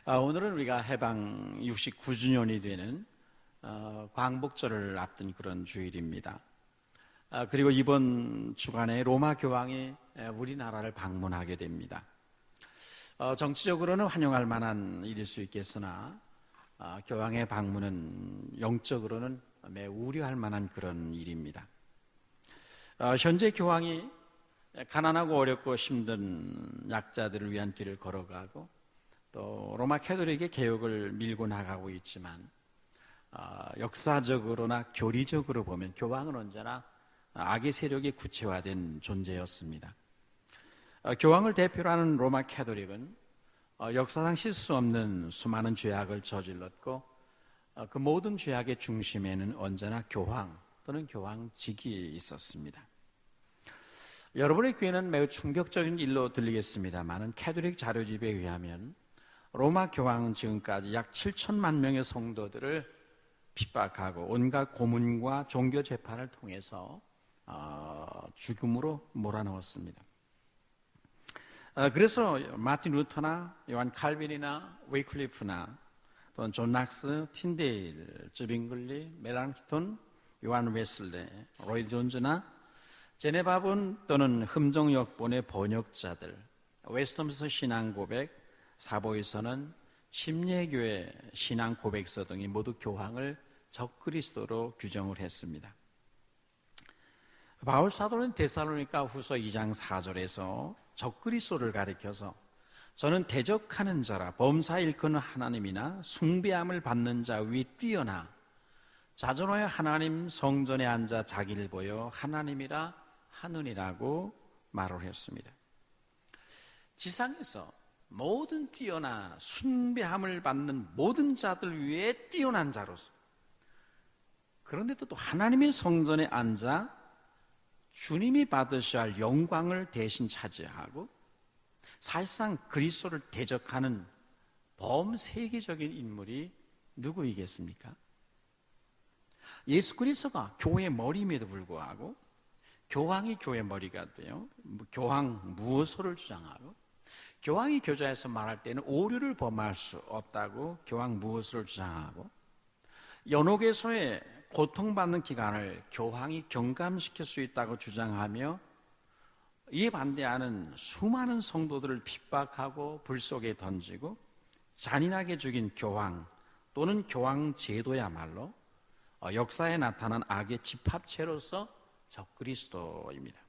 오늘은 우리가 해방 69주년이 되는 광복절을 앞둔 그런 주일입니다. 그리고 이번 주간에 로마 교황이 우리나라를 방문하게 됩니다. 정치적으로는 환영할 만한 일일 수 있겠으나 교황의 방문은 영적으로는 매우 우려할 만한 그런 일입니다. 현재 교황이 가난하고 어렵고 힘든 약자들을 위한 길을 걸어가고 또 로마 캐톨릭의 개혁을 밀고 나가고 있지만 역사적으로나 교리적으로 보면 교황은 언제나 악의 세력이 구체화된 존재였습니다. 교황을 대표로 하는 로마 캐톨릭은 역사상 실 수 없는 수많은 죄악을 저질렀고 그 모든 죄악의 중심에는 언제나 교황 또는 교황직이 있었습니다. 여러분의 귀에는 매우 충격적인 일로 들리겠습니다만 캐톨릭 자료집에 의하면 로마 교황은 지금까지 약 7천만 명의 성도들을 핍박하고 온갖 고문과 종교 재판을 통해서 죽음으로 몰아넣었습니다. 그래서 마틴 루터나 요한 칼빈이나 웨이클리프나 또는 존 낙스, 틴데일, 즈빙글리, 멜랑키톤, 요한 웨슬레, 로이 존즈나 제네바본 또는 흠정역본의 번역자들, 웨스터민스터 신앙고백, 사보이서는 침례교회 신앙고백서 등이 모두 교황을 적그리스도로 규정을 했습니다. 바울 사도는 데살로니가 후서 2장 4절에서 적그리스도를 가리켜서 저는 대적하는 자라 범사 일컫는 하나님이나 숭배함을 받는 자 위 뛰어나 자존하여 하나님 성전에 앉아 자기를 보여 하나님이라 하느니라고 말을 했습니다. 지상에서 모든 뛰어나 숭배함을 받는 모든 자들 위에 뛰어난 자로서, 그런데도 또 하나님의 성전에 앉아 주님이 받으셔야 할 영광을 대신 차지하고 사실상 그리스도를 대적하는 범세계적인 인물이 누구이겠습니까? 예수 그리스도가 교회의 머리임에도 불구하고 교황이 교회의 머리가 돼요. 교황 무호소를 주장하고 교황이 교자에서 말할 때는 오류를 범할 수 없다고 교황 무호소를 주장하고 연옥에서의 고통받는 기간을 교황이 경감시킬 수 있다고 주장하며 이에 반대하는 수많은 성도들을 핍박하고 불 속에 던지고 잔인하게 죽인 교황 또는 교황 제도야말로 역사에 나타난 악의 집합체로서 적그리스도입니다.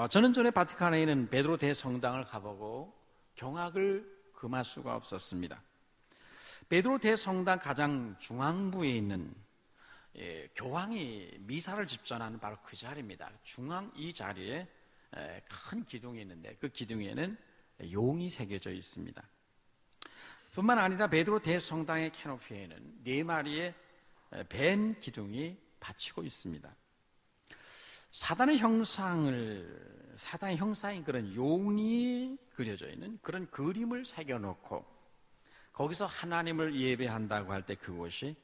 저는 전에 바티칸에 있는 베드로 대성당을 가보고 경악을 금할 수가 없었습니다. 베드로 대성당 가장 중앙부에 있는 교황이 미사를 집전하는 바로 그 자리입니다. 중앙 이 자리에 큰 기둥이 있는데 그 기둥에는 용이 새겨져 있습니다. 뿐만 아니라 베드로 대성당의 캐노피에는 4마리의 뱀 기둥이 받치고 있습니다. 사단의 형상인 그런 용이 그려져 있는 그런 그림을 새겨놓고 거기서 하나님을 예배한다고 할 때 그곳이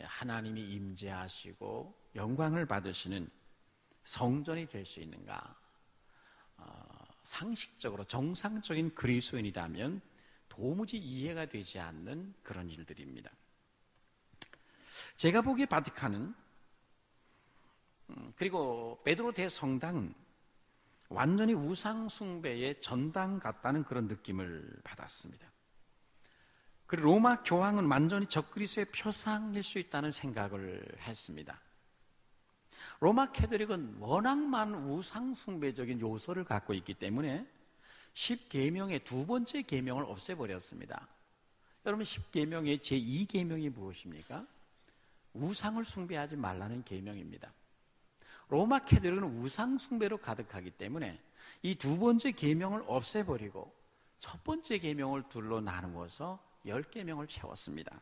하나님이 임재하시고 영광을 받으시는 성전이 될 수 있는가? 상식적으로 정상적인 그리스도인이라면 도무지 이해가 되지 않는 그런 일들입니다. 제가 보기에 바티칸은 그리고 베드로 대성당은 완전히 우상숭배의 전당 같다는 그런 느낌을 받았습니다. 그리고 로마 교황은 완전히 적그리스도의 표상일 수 있다는 생각을 했습니다. 로마 캐톨릭은 워낙 많은 우상숭배적인 요소를 갖고 있기 때문에 10계명의 두 번째 계명을 없애버렸습니다. 여러분 10계명의 제2계명이 무엇입니까? 우상을 숭배하지 말라는 계명입니다. 로마 캐톨릭은 우상숭배로 가득하기 때문에 이 두 번째 계명을 없애버리고 첫 번째 계명을 둘로 나누어서 10계명을 채웠습니다.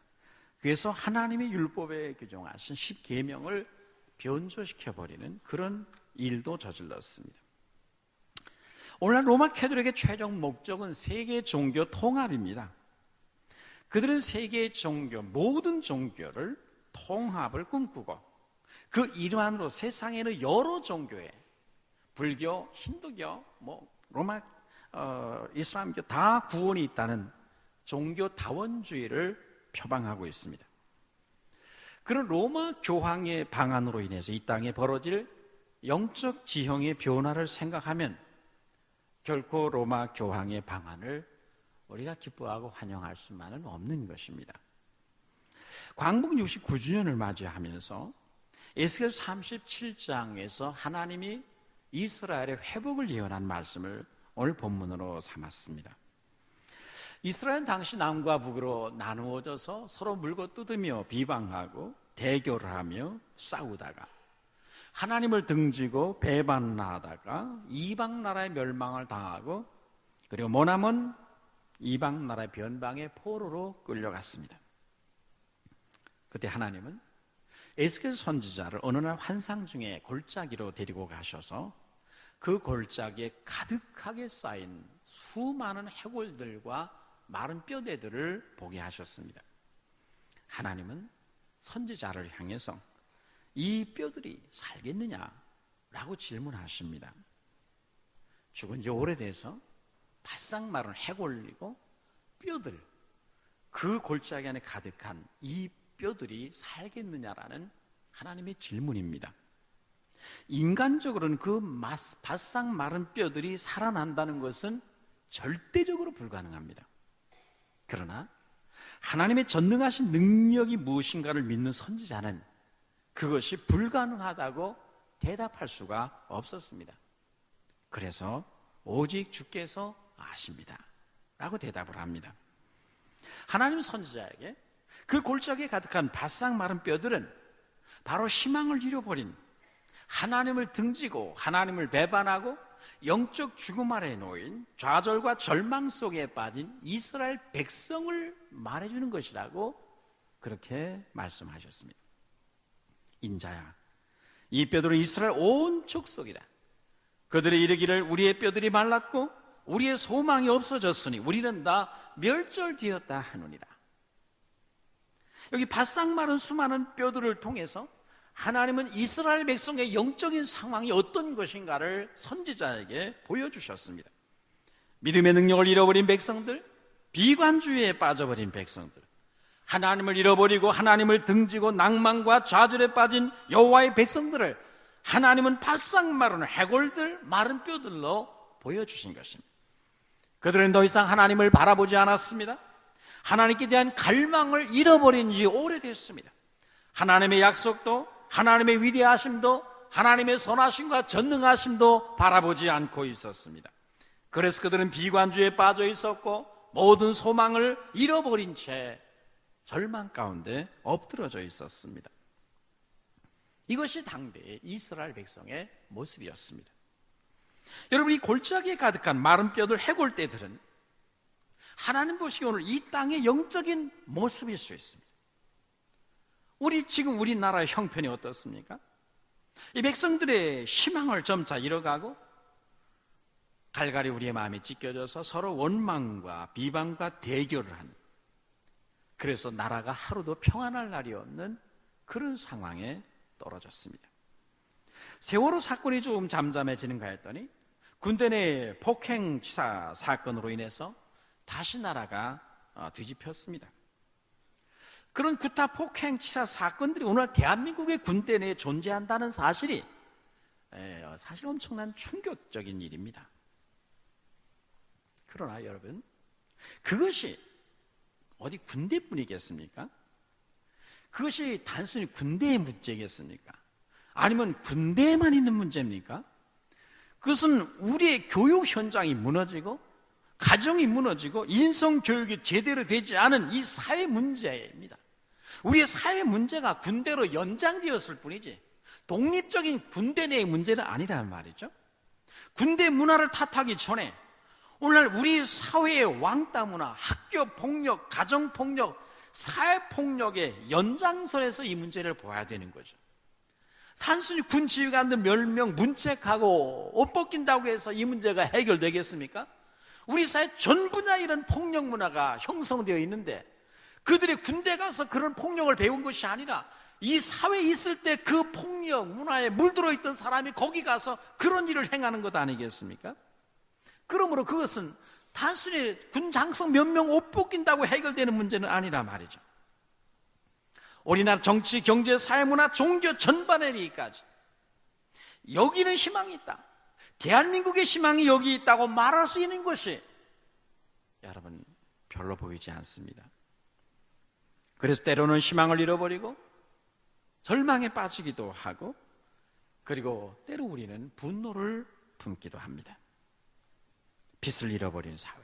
그래서 하나님의 율법에 규정하신 10계명을 변조시켜버리는 그런 일도 저질렀습니다. 오늘날 로마 캐톨릭의 최종 목적은 세계 종교 통합입니다. 그들은 세계 종교, 모든 종교를 통합을 꿈꾸고 그 일환으로 세상에는 여러 종교에 불교, 힌두교, 로마 이슬람교 다 구원이 있다는 종교 다원주의를 표방하고 있습니다. 그런 로마 교황의 방안으로 인해서 이 땅에 벌어질 영적 지형의 변화를 생각하면 결코 로마 교황의 방안을 우리가 기뻐하고 환영할 수만은 없는 것입니다. 광복 69주년을 맞이하면서 에스겔 37장에서 하나님이 이스라엘의 회복을 예언한 말씀을 오늘 본문으로 삼았습니다. 이스라엘은 당시 남과 북으로 나누어져서 서로 물고 뜯으며 비방하고 대결을 하며 싸우다가 하나님을 등지고 배반하다가 이방 나라의 멸망을 당하고 그리고 머나먼 이방 나라의 변방의 포로로 끌려갔습니다. 그때 하나님은 에스겔 선지자를 어느 날 환상 중에 골짜기로 데리고 가셔서 그 골짜기에 가득하게 쌓인 수많은 해골들과 마른 뼈대들을 보게 하셨습니다. 하나님은 선지자를 향해서 이 뼈들이 살겠느냐라고 질문하십니다. 죽은 지 오래돼서 바싹 마른 해골이고 뼈들, 그 골짜기 안에 가득한 이 뼈들이 살겠느냐라는 하나님의 질문입니다. 인간적으로는 그 바싹 마른 뼈들이 살아난다는 것은 절대적으로 불가능합니다. 그러나 하나님의 전능하신 능력이 무엇인가를 믿는 선지자는 그것이 불가능하다고 대답할 수가 없었습니다. 그래서 오직 주께서 아십니다 라고 대답을 합니다. 하나님 선지자에게 그 골짜기에 가득한 바싹 마른 뼈들은 바로 희망을 잃어버린, 하나님을 등지고 하나님을 배반하고 영적 죽음 아래 놓인, 좌절과 절망 속에 빠진 이스라엘 백성을 말해주는 것이라고 그렇게 말씀하셨습니다. 인자야, 이 뼈들은 이스라엘 온 족속이다. 그들이 이르기를 우리의 뼈들이 말랐고 우리의 소망이 없어졌으니 우리는 다 멸절되었다 하느니라. 여기 바싹 마른 수많은 뼈들을 통해서 하나님은 이스라엘 백성의 영적인 상황이 어떤 것인가를 선지자에게 보여주셨습니다. 믿음의 능력을 잃어버린 백성들, 비관주의에 빠져버린 백성들, 하나님을 잃어버리고 하나님을 등지고 낭만과 좌절에 빠진 여호와의 백성들을 하나님은 바싹 마른 해골들, 마른 뼈들로 보여주신 것입니다. 그들은 더 이상 하나님을 바라보지 않았습니다. 하나님께 대한 갈망을 잃어버린 지 오래됐습니다. 하나님의 약속도, 하나님의 위대하심도, 하나님의 선하심과 전능하심도 바라보지 않고 있었습니다. 그래서 그들은 비관주의에 빠져 있었고 모든 소망을 잃어버린 채 절망 가운데 엎드러져 있었습니다. 이것이 당대의 이스라엘 백성의 모습이었습니다. 여러분, 이 골짜기에 가득한 마른 뼈들, 해골떼들은 하나님 보시기 오늘 이 땅의 영적인 모습일 수 있습니다. 지금 우리나라의 형편이 어떻습니까? 이 백성들의 희망을 점차 잃어가고 갈갈이 우리의 마음이 찢겨져서 서로 원망과 비방과 대결을 하는, 그래서 나라가 하루도 평안할 날이 없는 그런 상황에 떨어졌습니다. 세월호 사건이 조금 잠잠해지는가 했더니 군대 내 폭행치사 사건으로 인해서 다시 나라가 뒤집혔습니다. 그런 구타 폭행치사 사건들이 오늘 대한민국의 군대 내에 존재한다는 사실이 사실 엄청난 충격적인 일입니다. 그러나 여러분, 그것이 어디 군대뿐이겠습니까? 그것이 단순히 군대의 문제겠습니까? 아니면 군대에만 있는 문제입니까? 그것은 우리의 교육 현장이 무너지고 가정이 무너지고 인성교육이 제대로 되지 않은 이 사회 문제입니다. 우리의 사회 문제가 군대로 연장되었을 뿐이지 독립적인 군대 내의 문제는 아니라는 말이죠. 군대 문화를 탓하기 전에 오늘날 우리 사회의 왕따 문화, 학교 폭력, 가정 폭력, 사회 폭력의 연장선에서 이 문제를 봐야 되는 거죠. 단순히 군 지휘관들 몇 명 문책하고 옷 벗긴다고 해서 이 문제가 해결되겠습니까? 우리 사회 전 분야에 이런 폭력 문화가 형성되어 있는데 그들이 군대 가서 그런 폭력을 배운 것이 아니라 이 사회에 있을 때 그 폭력 문화에 물들어 있던 사람이 거기 가서 그런 일을 행하는 것 아니겠습니까? 그러므로 그것은 단순히 군 장성 몇 명 옷 벗긴다고 해결되는 문제는 아니라 말이죠. 우리나라 정치, 경제, 사회, 문화, 종교 전반에 이르기까지 여기는 희망이 있다, 대한민국의 희망이 여기 있다고 말할 수 있는 것이 여러분 별로 보이지 않습니다. 그래서 때로는 희망을 잃어버리고 절망에 빠지기도 하고, 그리고 때로 우리는 분노를 품기도 합니다. 빛을 잃어버린 사회,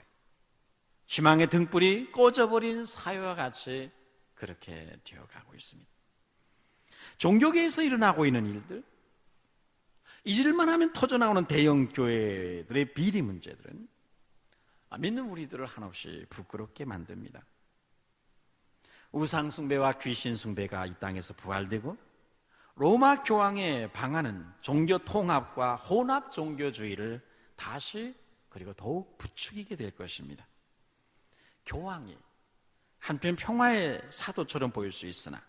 희망의 등불이 꺼져버린 사회와 같이 그렇게 되어가고 있습니다. 종교계에서 일어나고 있는 일들, 잊을만 하면 터져나오는 대형 교회들의 비리 문제들은 믿는 우리들을 한없이 부끄럽게 만듭니다. 우상숭배와 귀신숭배가 이 땅에서 부활되고 로마 교황의 방안은 종교 통합과 혼합 종교주의를 다시 그리고 더욱 부추기게 될 것입니다. 교황이 한편 평화의 사도처럼 보일 수 있으나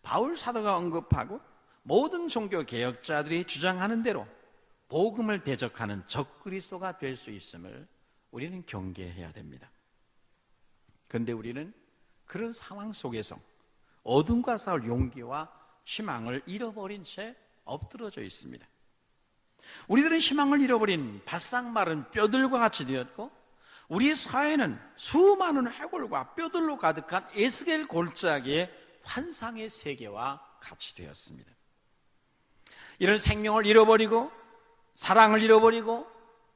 바울 사도가 언급하고 모든 종교 개혁자들이 주장하는 대로 복음을 대적하는 적그리스도가 될 수 있음을 우리는 경계해야 됩니다. 그런데 우리는 그런 상황 속에서 어둠과 싸울 용기와 희망을 잃어버린 채 엎드러져 있습니다. 우리들은 희망을 잃어버린 바싹 마른 뼈들과 같이 되었고, 우리 사회는 수많은 해골과 뼈들로 가득한 에스겔 골짜기의 환상의 세계와 같이 되었습니다. 이런 생명을 잃어버리고 사랑을 잃어버리고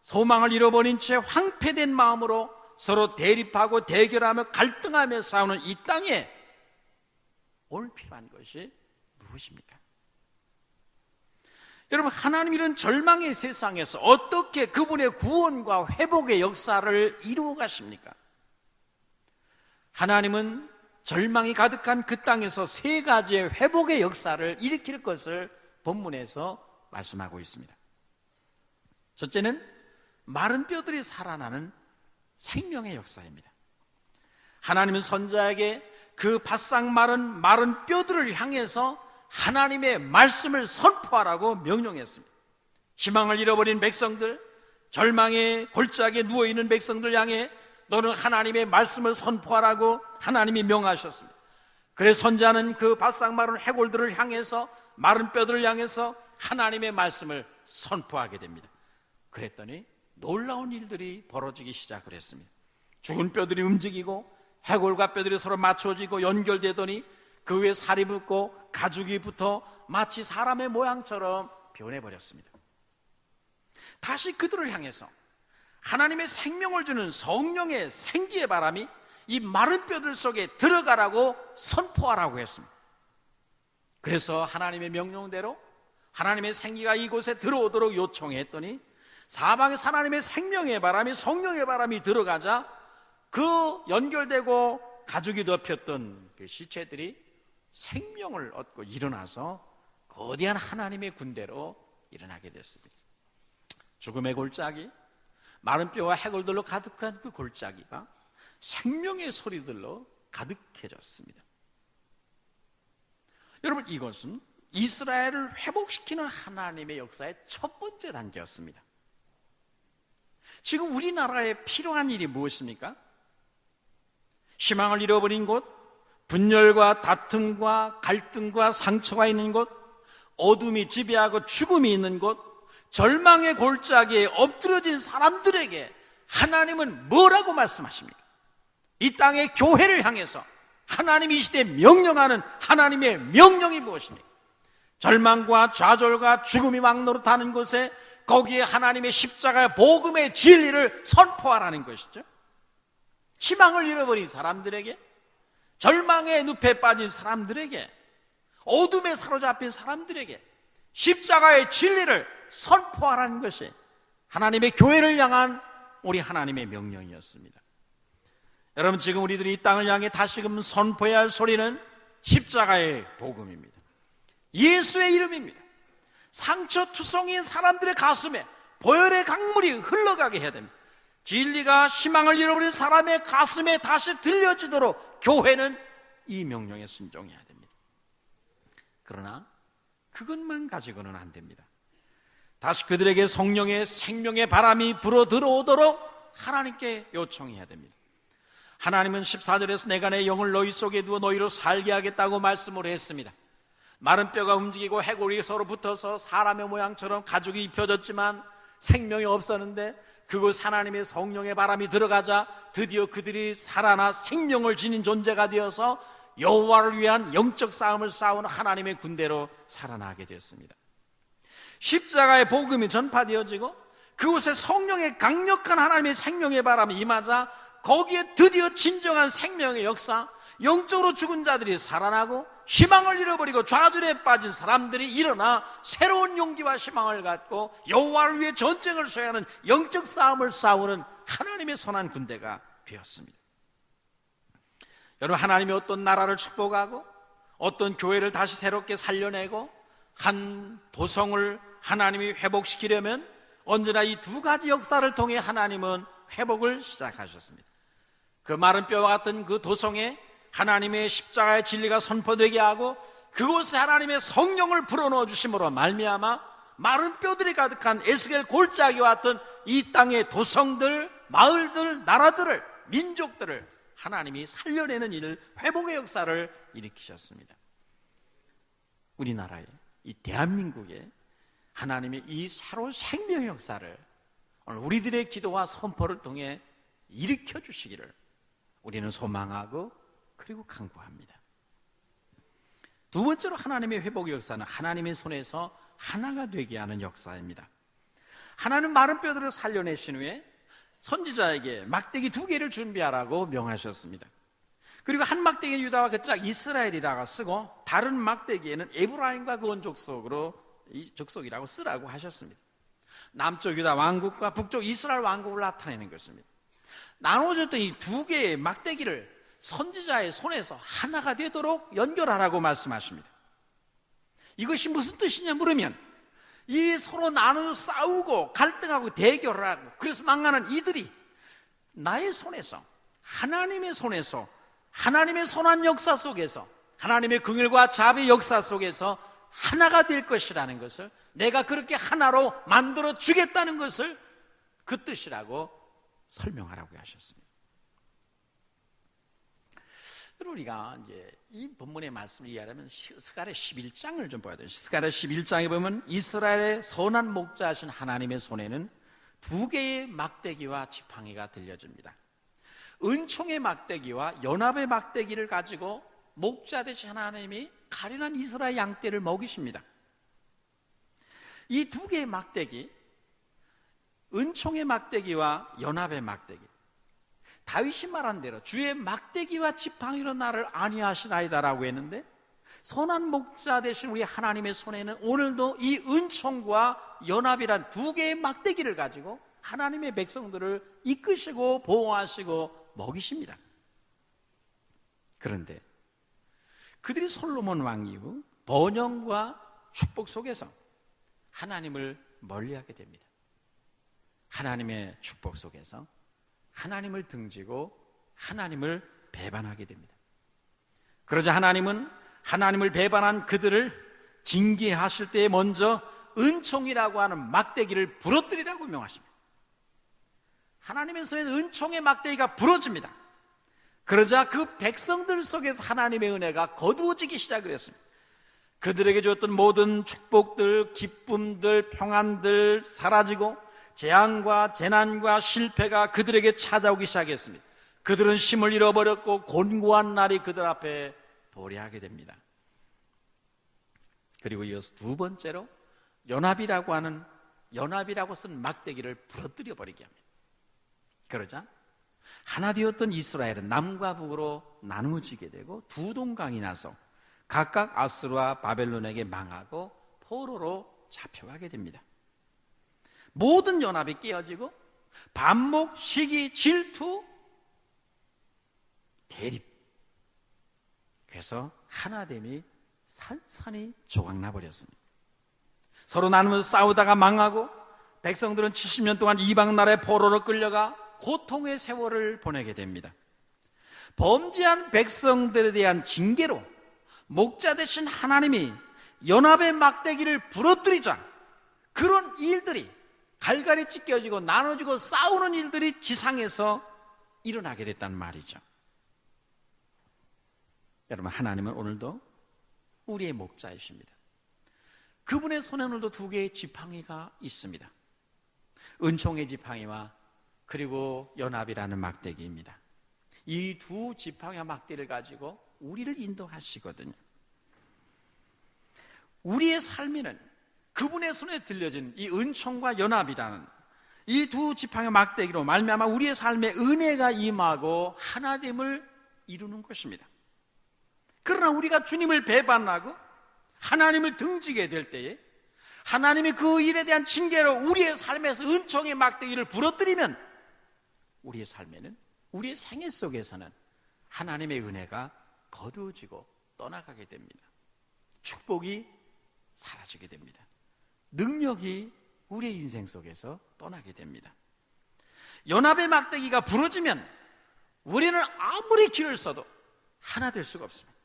소망을 잃어버린 채 황폐된 마음으로 서로 대립하고 대결하며 갈등하며 싸우는 이 땅에 오늘 필요한 것이 무엇입니까? 여러분, 하나님 이런 절망의 세상에서 어떻게 그분의 구원과 회복의 역사를 이루어 가십니까? 하나님은 절망이 가득한 그 땅에서 세 가지의 회복의 역사를 일으킬 것을 본문에서 말씀하고 있습니다. 첫째는 마른 뼈들이 살아나는 생명의 역사입니다. 하나님은 선지자에게 그 바싹 마른 뼈들을 향해서 하나님의 말씀을 선포하라고 명령했습니다. 희망을 잃어버린 백성들, 절망의 골짜기에 누워있는 백성들 향해 너는 하나님의 말씀을 선포하라고 하나님이 명하셨습니다. 그래서 선지자는 그 바싹 마른 해골들을 향해서, 마른 뼈들을 향해서 하나님의 말씀을 선포하게 됩니다. 그랬더니 놀라운 일들이 벌어지기 시작을 했습니다. 죽은 뼈들이 움직이고 해골과 뼈들이 서로 맞춰지고 연결되더니 그 위에 살이 붙고 가죽이 붙어 마치 사람의 모양처럼 변해버렸습니다. 다시 그들을 향해서 하나님의 생명을 주는 성령의 생기의 바람이 이 마른 뼈들 속에 들어가라고 선포하라고 했습니다. 그래서 하나님의 명령대로 하나님의 생기가 이곳에 들어오도록 요청했더니 사방에서 하나님의 생명의 바람이, 성령의 바람이 들어가자 그 연결되고 가죽이 덮였던 그 시체들이 생명을 얻고 일어나서 거대한 하나님의 군대로 일어나게 됐습니다. 죽음의 골짜기, 마른 뼈와 해골들로 가득한 그 골짜기가 생명의 소리들로 가득해졌습니다. 여러분, 이것은 이스라엘을 회복시키는 하나님의 역사의 첫 번째 단계였습니다. 지금 우리나라에 필요한 일이 무엇입니까? 희망을 잃어버린 곳, 분열과 다툼과 갈등과 상처가 있는 곳, 어둠이 지배하고 죽음이 있는 곳, 절망의 골짜기에 엎드러진 사람들에게 하나님은 뭐라고 말씀하십니까? 이 땅의 교회를 향해서 하나님이 이 시대에 명령하는 하나님의 명령이 무엇입니까? 절망과 좌절과 죽음이 왕노릇하는 곳에 거기에 하나님의 십자가의 복음의 진리를 선포하라는 것이죠. 희망을 잃어버린 사람들에게, 절망의 늪에 빠진 사람들에게, 어둠에 사로잡힌 사람들에게 십자가의 진리를 선포하라는 것이 하나님의 교회를 향한 우리 하나님의 명령이었습니다. 여러분, 지금 우리들이 이 땅을 향해 다시금 선포해야 할 소리는 십자가의 복음입니다. 예수의 이름입니다. 상처투성이인 사람들의 가슴에 보혈의 강물이 흘러가게 해야 됩니다. 진리가 희망을 잃어버린 사람의 가슴에 다시 들려지도록 교회는 이 명령에 순종해야 됩니다. 그러나 그것만 가지고는 안 됩니다. 다시 그들에게 성령의 생명의 바람이 불어 들어오도록 하나님께 요청해야 됩니다. 하나님은 14절에서 내가 내 영을 너희 속에 두어 너희로 살게 하겠다고 말씀을 했습니다. 마른 뼈가 움직이고 해골이 서로 붙어서 사람의 모양처럼 가죽이 입혀졌지만 생명이 없었는데 그곳 하나님의 성령의 바람이 들어가자 드디어 그들이 살아나 생명을 지닌 존재가 되어서 여호와를 위한 영적 싸움을 싸우는 하나님의 군대로 살아나게 되었습니다. 십자가의 복음이 전파되어지고 그곳에 성령의 강력한 하나님의 생명의 바람이 임하자 거기에 드디어 진정한 생명의 역사, 영적으로 죽은 자들이 살아나고 희망을 잃어버리고 좌절에 빠진 사람들이 일어나 새로운 용기와 희망을 갖고 여호와를 위해 전쟁을 수행하는 영적 싸움을 싸우는 하나님의 선한 군대가 되었습니다. 여러분, 하나님이 어떤 나라를 축복하고 어떤 교회를 다시 새롭게 살려내고 한 도성을 하나님이 회복시키려면 언제나 이 두 가지 역사를 통해 하나님은 회복을 시작하셨습니다. 그 마른 뼈와 같은 그 도성에 하나님의 십자가의 진리가 선포되게 하고 그곳에 하나님의 성령을 불어넣어 주심으로 말미암아 마른 뼈들이 가득한 에스겔 골짜기와 같은 이 땅의 도성들, 마을들, 나라들을, 민족들을 하나님이 살려내는 일을, 회복의 역사를 일으키셨습니다. 우리나라에, 이 대한민국에 하나님의 이 새로운 생명의 역사를 오늘 우리들의 기도와 선포를 통해 일으켜 주시기를 우리는 소망하고 그리고 간구합니다. 두 번째로 하나님의 회복의 역사는 하나님의 손에서 하나가 되게 하는 역사입니다. 하나님 마른 뼈들을 살려내신 후에 선지자에게 막대기 2개를 준비하라고 명하셨습니다. 그리고 한 막대기는 유다와 그 짝 이스라엘이라고 쓰고 다른 막대기에는 에브라임과 그 온 족속이라고 쓰라고 하셨습니다. 남쪽 유다 왕국과 북쪽 이스라엘 왕국을 나타내는 것입니다. 나눠졌던 이 2개의 막대기를 선지자의 손에서 하나가 되도록 연결하라고 말씀하십니다. 이것이 무슨 뜻이냐 물으면 이 서로 나눠 싸우고 갈등하고 대결을 하고 그래서 망하는 이들이 나의 손에서, 하나님의 손에서, 하나님의 선한 역사 속에서, 하나님의 긍휼과 자비의 역사 속에서 하나가 될 것이라는 것을, 내가 그렇게 하나로 만들어 주겠다는 것을 그 뜻이라고 설명하라고 하셨습니다. 우리가 이제 이 본문의 말씀을 이해하려면 스가랴 11장을 좀 봐야 돼요. 스가랴 11장에 보면 이스라엘의 선한 목자하신 하나님의 손에는 2개의 막대기와 지팡이가 들려집니다. 은총의 막대기와 연합의 막대기를 가지고 목자 되신 하나님이 가련한 이스라엘 양떼를 먹이십니다. 이 2개의 막대기, 은총의 막대기와 연합의 막대기, 다윗이 말한 대로 주의 막대기와 지팡이로 나를 안위하시나이다라고 했는데 선한 목자 되신 우리 하나님의 손에는 오늘도 이 은총과 연합이란 2개의 막대기를 가지고 하나님의 백성들을 이끄시고 보호하시고 먹이십니다. 그런데 그들이 솔로몬 왕 이후 번영과 축복 속에서 하나님을 멀리하게 됩니다. 하나님의 축복 속에서 하나님을 등지고 하나님을 배반하게 됩니다. 그러자 하나님은 하나님을 배반한 그들을 징계하실 때에 먼저 은총이라고 하는 막대기를 부러뜨리라고 명하십니다. 하나님의 손에서 은총의 막대기가 부러집니다. 그러자 그 백성들 속에서 하나님의 은혜가 거두어지기 시작을 했습니다. 그들에게 주었던 모든 축복들, 기쁨들, 평안들 사라지고 재앙과 재난과 실패가 그들에게 찾아오기 시작했습니다. 그들은 힘을 잃어버렸고 곤고한 날이 그들 앞에 도래하게 됩니다. 그리고 이어서 두 번째로 연합이라고 쓴 막대기를 부러뜨려 버리게 합니다. 그러자 하나 되었던 이스라엘은 남과 북으로 나누어지게 되고 두 동강이 나서 각각 아수르와 바벨론에게 망하고 포로로 잡혀가게 됩니다. 모든 연합이 깨어지고 반목, 시기, 질투, 대립, 그래서 하나됨이 산산이 조각나 버렸습니다. 서로 나누면서 싸우다가 망하고 백성들은 70년 동안 이방 나라의 포로로 끌려가 고통의 세월을 보내게 됩니다. 범죄한 백성들에 대한 징계로 목자 되신 하나님이 연합의 막대기를 부러뜨리자 그런 일들이 갈갈이 찢겨지고 나눠지고 싸우는 일들이 지상에서 일어나게 됐단 말이죠. 여러분, 하나님은 오늘도 우리의 목자이십니다. 그분의 손에 오늘도 두 개의 지팡이가 있습니다. 은총의 지팡이와 그리고 연합이라는 막대기입니다. 이 두 지팡이와 막대기를 가지고 우리를 인도하시거든요. 우리의 삶에는 그분의 손에 들려진 이 은총과 연합이라는 이 두 지팡이 막대기로 말미암아 우리의 삶에 은혜가 임하고 하나됨을 이루는 것입니다. 그러나 우리가 주님을 배반하고 하나님을 등지게 될 때에 하나님이 그 일에 대한 징계로 우리의 삶에서 은총의 막대기를 부러뜨리면 우리의 삶에는, 우리의 생애 속에서는 하나님의 은혜가 거두어지고 떠나가게 됩니다. 축복이 사라지게 됩니다. 능력이 우리의 인생 속에서 떠나게 됩니다. 연합의 막대기가 부러지면 우리는 아무리 길을 써도 하나 될 수가 없습니다.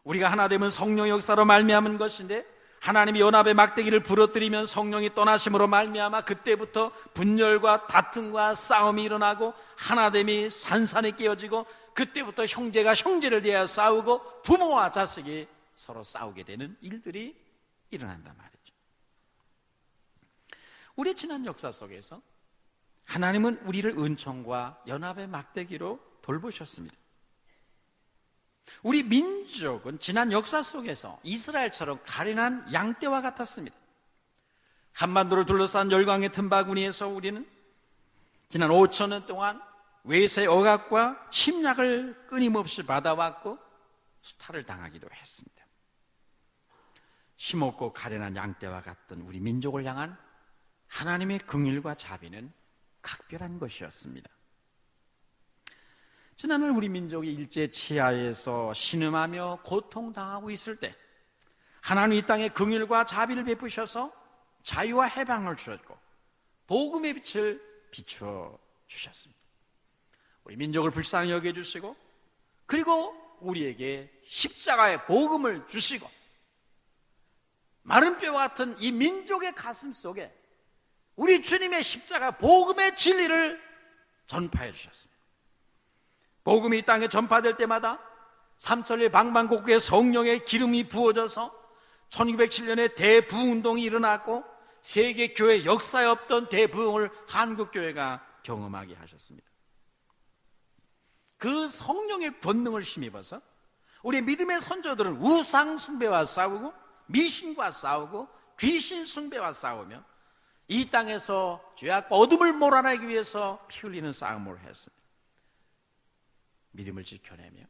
우리가 하나 되면 성령의 역사로 말미암은 것인데, 하나님이 연합의 막대기를 부러뜨리면 성령이 떠나심으로 말미암아 그때부터 분열과 다툼과 싸움이 일어나고 하나됨이 산산이 깨어지고, 그때부터 형제가 형제를 대하여 싸우고 부모와 자식이 서로 싸우게 되는 일들이 일어난단 말이죠. 우리 지난 역사 속에서 하나님은 우리를 은총과 연합의 막대기로 돌보셨습니다. 우리 민족은 지난 역사 속에서 이스라엘처럼 가련한 양떼와 같았습니다. 한반도를 둘러싼 열강의 틈바구니에서 우리는 지난 5,000년 동안 외세의 억압과 침략을 끊임없이 받아왔고 수탈을 당하기도 했습니다. 힘없고 가련한 양떼와 같던 우리 민족을 향한 하나님의 긍휼과 자비는 각별한 것이었습니다. 지난날 우리 민족이 일제 치하에서 신음하며 고통당하고 있을 때 하나님 이 땅에 긍휼과 자비를 베푸셔서 자유와 해방을 주셨고 복음의 빛을 비추어 주셨습니다. 우리 민족을 불쌍히 여겨주시고 그리고 우리에게 십자가의 복음을 주시고 마른 뼈와 같은 이 민족의 가슴 속에 우리 주님의 십자가 복음의 진리를 전파해 주셨습니다. 복음이 이 땅에 전파될 때마다 삼천리 방방곡곡에 성령의 기름이 부어져서 1907년에 대부흥운동이 일어났고 세계 교회 역사에 없던 대부흥을 한국교회가 경험하게 하셨습니다. 그 성령의 권능을 힘입어서 우리 믿음의 선조들은 우상 숭배와 싸우고 미신과 싸우고 귀신 숭배와 싸우며 이 땅에서 죄악과 어둠을 몰아내기 위해서 피 흘리는 싸움을 했습니다. 믿음을 지켜내며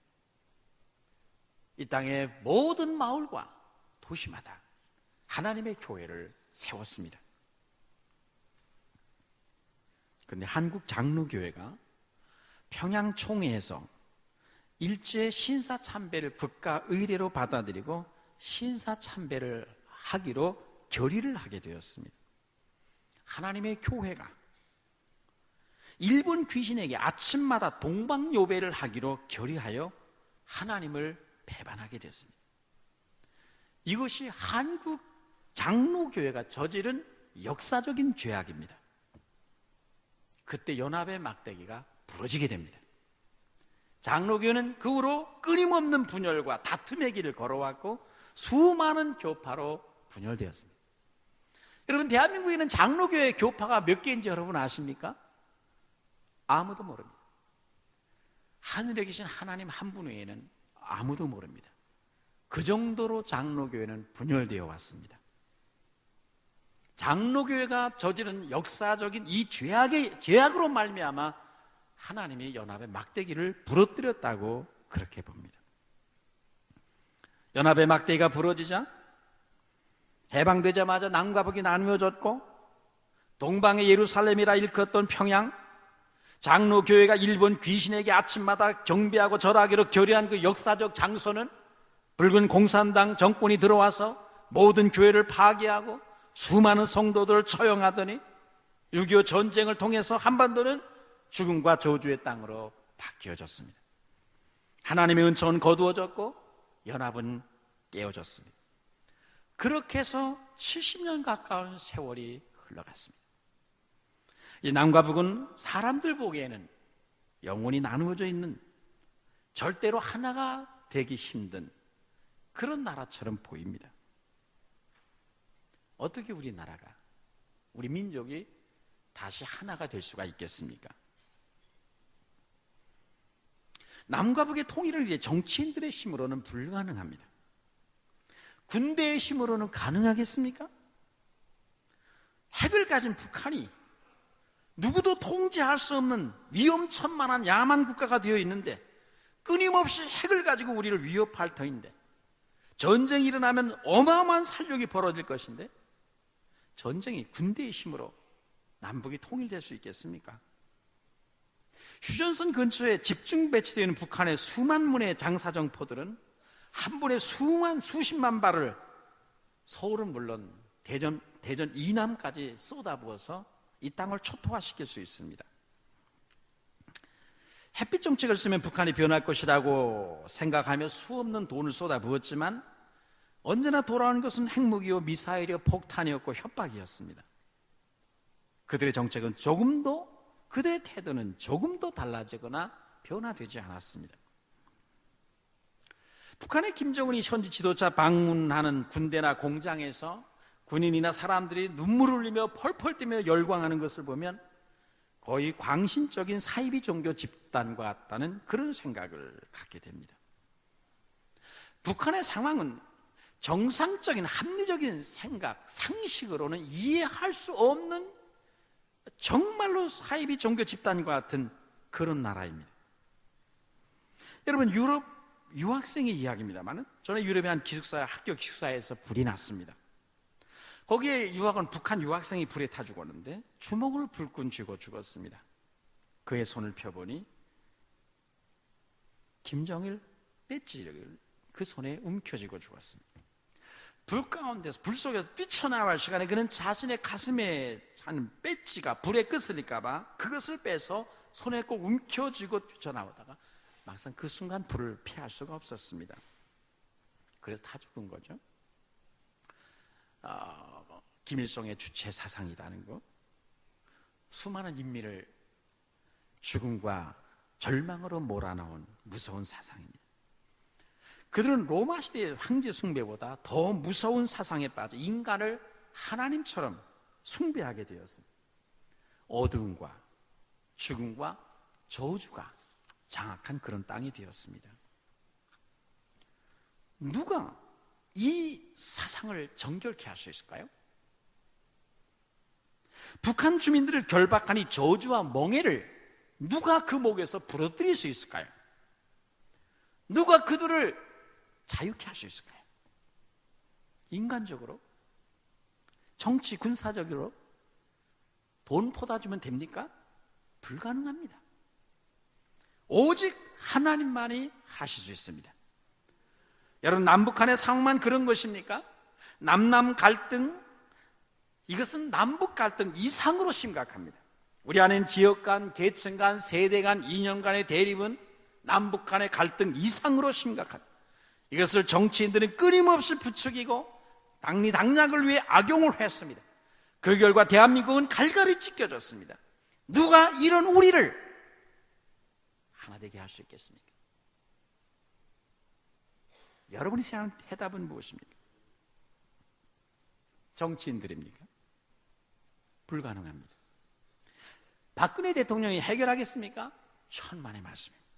이 땅의 모든 마을과 도시마다 하나님의 교회를 세웠습니다. 그런데 한국 장로교회가 평양 총회에서 일제 신사참배를 국가 의례로 받아들이고 신사참배를 하기로 결의를 하게 되었습니다. 하나님의 교회가 일본 귀신에게 아침마다 동방요배를 하기로 결의하여 하나님을 배반하게 됐습니다. 이것이 한국 장로교회가 저지른 역사적인 죄악입니다. 그때 연합의 막대기가 부러지게 됩니다. 장로교회는 그 후로 끊임없는 분열과 다툼의 길을 걸어왔고 수많은 교파로 분열되었습니다. 여러분, 대한민국에는 장로교회 교파가 몇 개인지 여러분 아십니까? 아무도 모릅니다. 하늘에 계신 하나님 한 분 외에는 아무도 모릅니다. 그 정도로 장로교회는 분열되어 왔습니다. 장로교회가 저지른 역사적인 이 죄악으로 말미암아 하나님이 연합의 막대기를 부러뜨렸다고 그렇게 봅니다. 연합의 막대기가 부러지자 해방되자마자 남과 북이 나누어졌고 동방의 예루살렘이라 일컫던 평양, 장로교회가 일본 귀신에게 아침마다 경배하고 절하기로 결의한 그 역사적 장소는 붉은 공산당 정권이 들어와서 모든 교회를 파괴하고 수많은 성도들을 처형하더니 6.25 전쟁을 통해서 한반도는 죽음과 저주의 땅으로 바뀌어졌습니다. 하나님의 은총은 거두어졌고 연합은 깨어졌습니다. 그렇게 해서 70년 가까운 세월이 흘러갔습니다. 이 남과 북은 사람들 보기에는 영원히 나누어져 있는, 절대로 하나가 되기 힘든 그런 나라처럼 보입니다. 어떻게 우리나라가, 우리 민족이 다시 하나가 될 수가 있겠습니까? 남과 북의 통일을 이제 정치인들의 힘으로는 불가능합니다. 군대의 힘으로는 가능하겠습니까? 핵을 가진 북한이 누구도 통제할 수 없는 위험천만한 야만 국가가 되어 있는데, 끊임없이 핵을 가지고 우리를 위협할 터인데, 전쟁이 일어나면 어마어마한 살육이 벌어질 것인데, 전쟁이 군대의 힘으로 남북이 통일될 수 있겠습니까? 휴전선 근처에 집중 배치되어 있는 북한의 수만 문의 장사정포들은 한 번에 수십만 발을 서울은 물론 대전 이남까지 쏟아부어서 이 땅을 초토화시킬 수 있습니다. 햇빛 정책을 쓰면 북한이 변할 것이라고 생각하며 수없는 돈을 쏟아부었지만 언제나 돌아오는 것은 핵무기요, 미사일이요, 폭탄이었고 협박이었습니다. 그들의 정책은 그들의 태도는 조금도 달라지거나 변화되지 않았습니다. 북한의 김정은이 현지 지도자 방문하는 군대나 공장에서 군인이나 사람들이 눈물을 흘리며 펄펄 뛰며 열광하는 것을 보면 거의 광신적인 사이비 종교 집단과 같다는 그런 생각을 갖게 됩니다. 북한의 상황은 정상적인 합리적인 생각, 상식으로는 이해할 수 없는 정말로 사이비 종교 집단과 같은 그런 나라입니다. 여러분, 유럽 유학생의 이야기입니다만, 저는 유럽의 한 학교 기숙사에서 불이 났습니다. 거기에 북한 유학생이 불에 타 죽었는데 주먹을 불끈 쥐고 죽었습니다. 그의 손을 펴보니 김정일 배지를 그 손에 움켜쥐고 죽었습니다. 불 가운데서, 불 속에서 뛰쳐나갈 시간에 그는 자신의 가슴에 하는 배지가 불에 끄스릴까봐 그것을 빼서 손에 꼭 움켜쥐고 뛰쳐나오다가 막상 그 순간 불을 피할 수가 없었습니다. 그래서 다 죽은 거죠. 김일성의 주체 사상이라는 것, 수많은 인민을 죽음과 절망으로 몰아넣은 무서운 사상입니다. 그들은 로마 시대의 황제 숭배보다 더 무서운 사상에 빠져 인간을 하나님처럼 숭배하게 되었습니다. 어둠과 죽음과 저주가 장악한 그런 땅이 되었습니다. 누가 이 사상을 정결케 할 수 있을까요? 북한 주민들을 결박한 이 저주와 멍해를 누가 그 목에서 부러뜨릴 수 있을까요? 누가 그들을 자유케 할 수 있을까요? 인간적으로? 정치, 군사적으로? 돈 퍼다 주면 됩니까? 불가능합니다. 오직 하나님만이 하실 수 있습니다. 여러분, 남북한의 상황만 그런 것입니까? 남남 갈등, 이것은 남북 갈등 이상으로 심각합니다. 우리 안엔 지역 간, 계층 간, 세대 간, 이념 간의 대립은 남북 간의 갈등 이상으로 심각합니다. 이것을 정치인들은 끊임없이 부추기고 당리당략을 위해 악용을 했습니다. 그 결과 대한민국은 갈갈이 찢겨졌습니다. 누가 이런 우리를 하나 되게 할 수 있겠습니까? 여러분이 생각하는 해답은 무엇입니까? 정치인들입니까? 불가능합니다. 박근혜 대통령이 해결하겠습니까? 천만의 말씀입니다.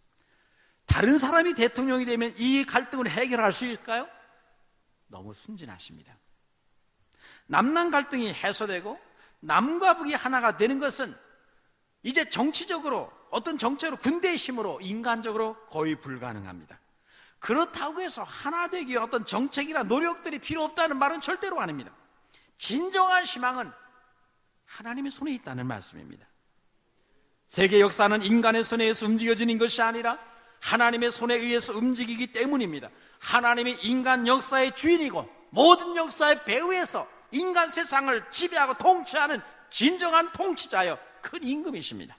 다른 사람이 대통령이 되면 이 갈등을 해결할 수 있을까요? 너무 순진하십니다. 남남 갈등이 해소되고 남과 북이 하나가 되는 것은 이제 정치적으로, 어떤 정책으로, 군대의 힘으로, 인간적으로 거의 불가능합니다. 그렇다고 해서 하나 되기 위해 어떤 정책이나 노력들이 필요 없다는 말은 절대로 아닙니다. 진정한 희망은 하나님의 손에 있다는 말씀입니다. 세계 역사는 인간의 손에 의해서 움직여지는 것이 아니라 하나님의 손에 의해서 움직이기 때문입니다. 하나님이 인간 역사의 주인이고 모든 역사의 배후에서 인간 세상을 지배하고 통치하는 진정한 통치자여 큰 임금이십니다.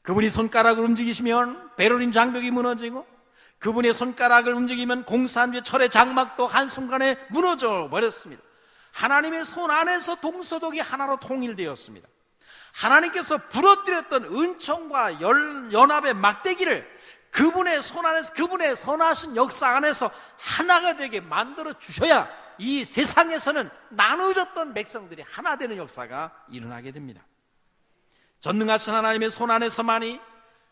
그분이 손가락을 움직이시면 베를린 장벽이 무너지고, 그분의 손가락을 움직이면 공산주의 철의 장막도 한순간에 무너져 버렸습니다. 하나님의 손 안에서 동서독이 하나로 통일되었습니다. 하나님께서 부러뜨렸던 은총과 연합의 막대기를 그분의 손 안에서, 그분의 선하신 역사 안에서 하나가 되게 만들어 주셔야 이 세상에서는 나누어졌던 백성들이 하나 되는 역사가 일어나게 됩니다. 전능하신 하나님의 손 안에서만이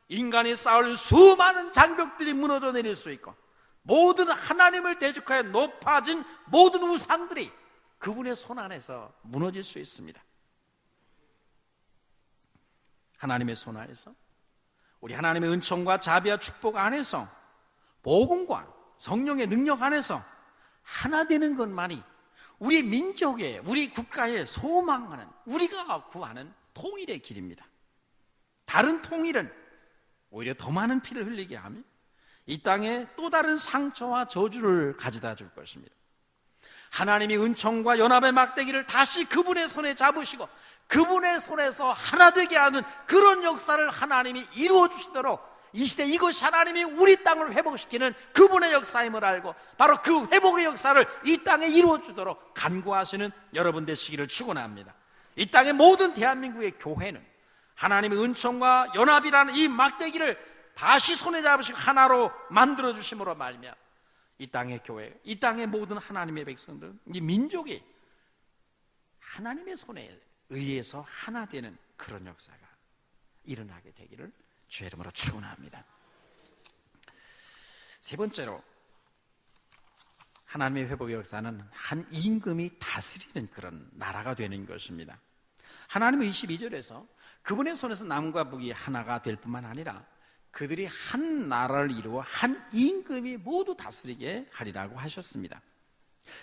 인간이 쌓을 수많은 장벽들이 무너져 내릴 수 있고, 모든 하나님을 대적하여 높아진 모든 우상들이 그분의 손 안에서 무너질 수 있습니다. 하나님의 손 안에서, 우리 하나님의 은총과 자비와 축복 안에서, 복음과 성령의 능력 안에서 하나 되는 것만이 우리 민족의, 우리 국가의 소망하는, 우리가 구하는 통일의 길입니다. 다른 통일은 오히려 더 많은 피를 흘리게 하며 이 땅에 또 다른 상처와 저주를 가져다 줄 것입니다. 하나님이 은총과 연합의 막대기를 다시 그분의 손에 잡으시고 그분의 손에서 하나 되게 하는 그런 역사를 하나님이 이루어 주시도록, 이 시대 이것이 하나님이 우리 땅을 회복시키는 그분의 역사임을 알고 바로 그 회복의 역사를 이 땅에 이루어 주도록 간구하시는 여러분 되시기를 축원합니다. 이 땅의 모든 대한민국의 교회는 하나님의 은총과 연합이라는 이 막대기를 다시 손에 잡으시고 하나로 만들어 주심으로 말미암아 이 땅의 교회, 이 땅의 모든 하나님의 백성들, 이 민족이 하나님의 손에 의해서 하나 되는 그런 역사가 일어나게 되기를 주의 이름으로 축원합니다. 세 번째로, 하나님의 회복의 역사는 한 임금이 다스리는 그런 나라가 되는 것입니다. 하나님은 22절에서 그분의 손에서 남과 북이 하나가 될 뿐만 아니라 그들이 한 나라를 이루어 한 임금이 모두 다스리게 하리라고 하셨습니다.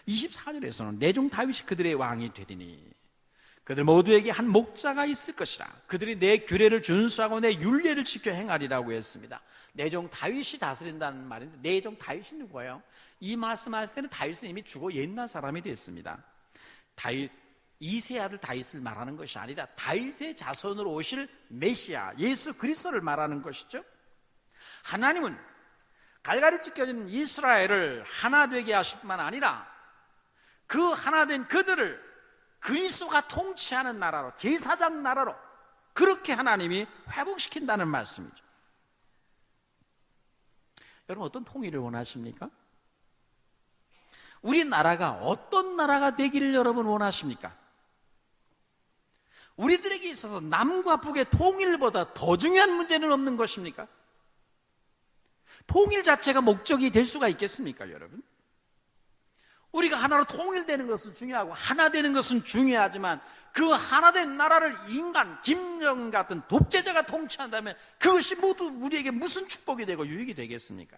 24절에서는 내 종 다윗이 그들의 왕이 되리니 그들 모두에게 한 목자가 있을 것이라. 그들이 내 규례를 준수하고 내 율례를 지켜 행하리라고 했습니다. 내 종 다윗이 다스린다는 말인데, 내 종 다윗이 누구예요? 이 말씀하실 때는 다윗은 이미 죽어 옛날 사람이 됐습니다. 다윗, 이세 아들 다윗을 말하는 것이 아니라 다윗의 자손으로 오실 메시아 예수 그리스도를 말하는 것이죠. 하나님은 갈갈이 찢겨진 이스라엘을 하나 되게 하실 뿐만 아니라 그 하나 된 그들을 그리스도가 통치하는 나라로, 제사장 나라로 그렇게 하나님이 회복시킨다는 말씀이죠. 여러분, 어떤 통일을 원하십니까? 우리나라가 어떤 나라가 되기를 여러분 원하십니까? 우리들에게 있어서 남과 북의 통일보다 더 중요한 문제는 없는 것입니까? 통일 자체가 목적이 될 수가 있겠습니까, 여러분? 우리가 하나로 통일되는 것은 중요하고 하나 되는 것은 중요하지만 그 하나된 나라를 인간, 김정은 같은 독재자가 통치한다면 그것이 모두 우리에게 무슨 축복이 되고 유익이 되겠습니까?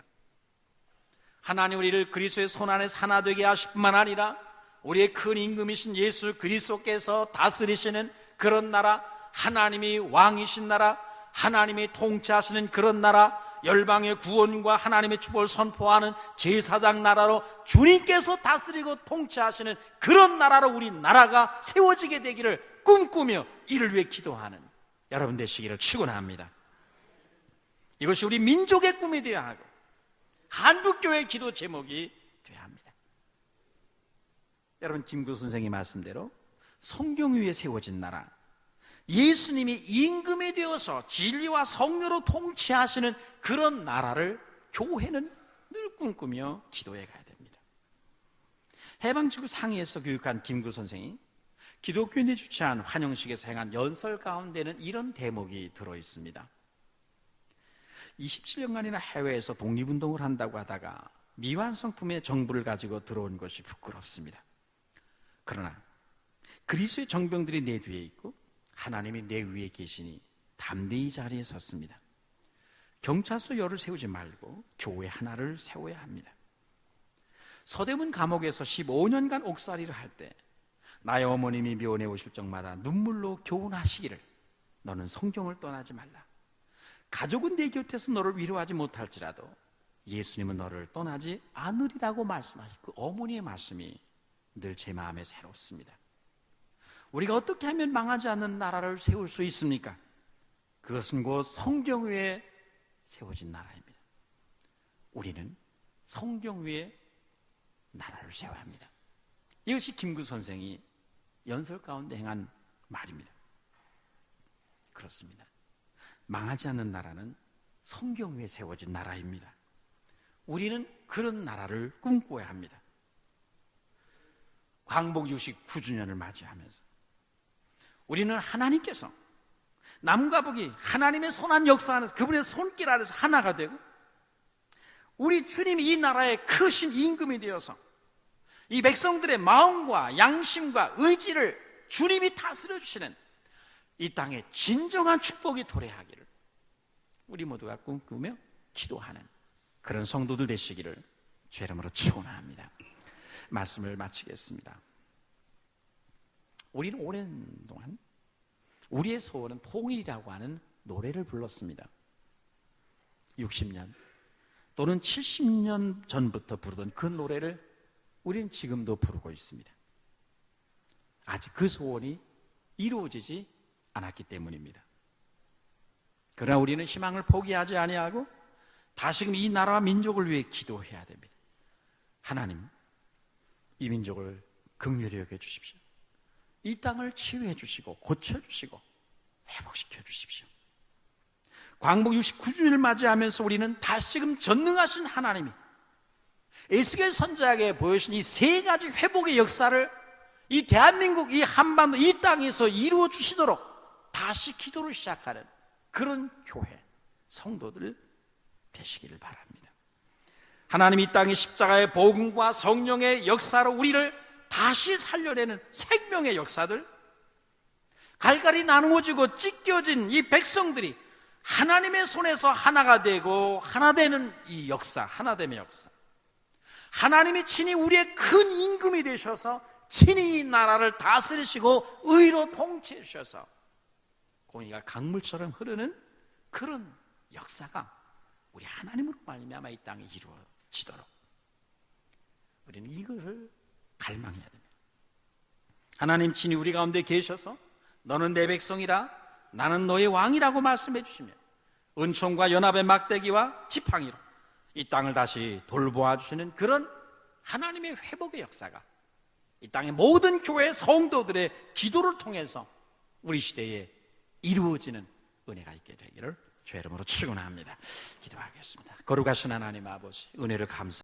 하나님 우리를 그리스도의 손안에서 하나 되게 하실 뿐만 아니라 우리의 큰 임금이신 예수 그리스도께서 다스리시는 그런 나라, 하나님이 왕이신 나라, 하나님이 통치하시는 그런 나라, 열방의 구원과 하나님의 축복을 선포하는 제사장 나라로 주님께서 다스리고 통치하시는 그런 나라로 우리 나라가 세워지게 되기를 꿈꾸며 이를 위해 기도하는 여러분 되시기를 축원합니다. 이것이 우리 민족의 꿈이 되어야 하고 한국교회의 기도 제목이 되어야 합니다. 여러분, 김구 선생의 말씀대로 성경 위에 세워진 나라, 예수님이 임금이 되어서 진리와 성령으로 통치하시는 그런 나라를 교회는 늘 꿈꾸며 기도해 가야 됩니다. 해방지구 상해에서 교육한 김구 선생이 기독교인이 주최한 환영식에서 행한 연설 가운데는 이런 대목이 들어있습니다. 27년간이나 해외에서 독립운동을 한다고 하다가 미완성품의 정부를 가지고 들어온 것이 부끄럽습니다. 그러나 그리스도의 정병들이 내 뒤에 있고 하나님이 내 위에 계시니 담대히 자리에 섰습니다. 경찰서 열을 세우지 말고 교회 하나를 세워야 합니다. 서대문 감옥에서 15년간 옥살이를 할 때 나의 어머님이 묘원에 오실 적마다 눈물로 교훈하시기를 너는 성경을 떠나지 말라. 가족은 내 곁에서 너를 위로하지 못할지라도 예수님은 너를 떠나지 않으리라고 말씀하신 그 어머니의 말씀이 늘 제 마음에 새롭습니다. 우리가 어떻게 하면 망하지 않는 나라를 세울 수 있습니까? 그것은 곧 성경 위에 세워진 나라입니다. 우리는 성경 위에 나라를 세워야 합니다. 이것이 김구 선생이 연설 가운데 행한 말입니다. 그렇습니다. 망하지 않는 나라는 성경 위에 세워진 나라입니다. 우리는 그런 나라를 꿈꿔야 합니다. 광복 69주년을 맞이하면서 우리는 하나님께서 남과 북이 하나님의 선한 역사 안에서 그분의 손길 아래서 하나가 되고 우리 주님이 이 나라의 크신 임금이 되어서 이 백성들의 마음과 양심과 의지를 주님이 다스려 주시는 이 땅에 진정한 축복이 도래하기를 우리 모두가 꿈꾸며 기도하는 그런 성도들 되시기를 주 이름으로 축원합니다. 말씀을 마치겠습니다. 우리는 오랜 동안 우리의 소원은 통일이라고 하는 노래를 불렀습니다. 60년 또는 70년 전부터 부르던 그 노래를 우리는 지금도 부르고 있습니다. 아직 그 소원이 이루어지지 않았기 때문입니다. 그러나 우리는 희망을 포기하지 아니하고 다시금 이 나라와 민족을 위해 기도해야 됩니다. 하나님, 이 민족을 긍휼히 여겨 주십시오. 이 땅을 치유해 주시고 고쳐주시고 회복시켜 주십시오. 광복 69주년을 맞이하면서 우리는 다시금 전능하신 하나님이 에스겔 선지자에게 보여주신 이 세 가지 회복의 역사를 이 대한민국, 이 한반도, 이 땅에서 이루어 주시도록 다시 기도를 시작하는 그런 교회, 성도들 되시기를 바랍니다. 하나님 이 땅의 십자가의 복음과 성령의 역사로 우리를 다시 살려내는 생명의 역사들, 갈갈이 나누어지고 찢겨진 이 백성들이 하나님의 손에서 하나가 되고 하나 되는 이 역사, 하나됨의 역사, 하나님이 친히 우리의 큰 임금이 되셔서 친히 이 나라를 다스리시고 의로 통치해 주셔서 공의가 강물처럼 흐르는 그런 역사가 우리 하나님으로 말미암아 이 땅에 이루어지도록 우리는 이것을 갈망해야 됩니다. 하나님 친히 우리 가운데 계셔서 너는 내 백성이라 나는 너의 왕이라고 말씀해 주시며 은총과 연합의 막대기와 지팡이로 이 땅을 다시 돌보아 주시는 그런 하나님의 회복의 역사가 이 땅의 모든 교회 성도들의 기도를 통해서 우리 시대에 이루어지는 은혜가 있게 되기를 주의 이름으로 축원합니다. 기도하겠습니다. 거룩하신 하나님 아버지, 은혜를 감사합니다.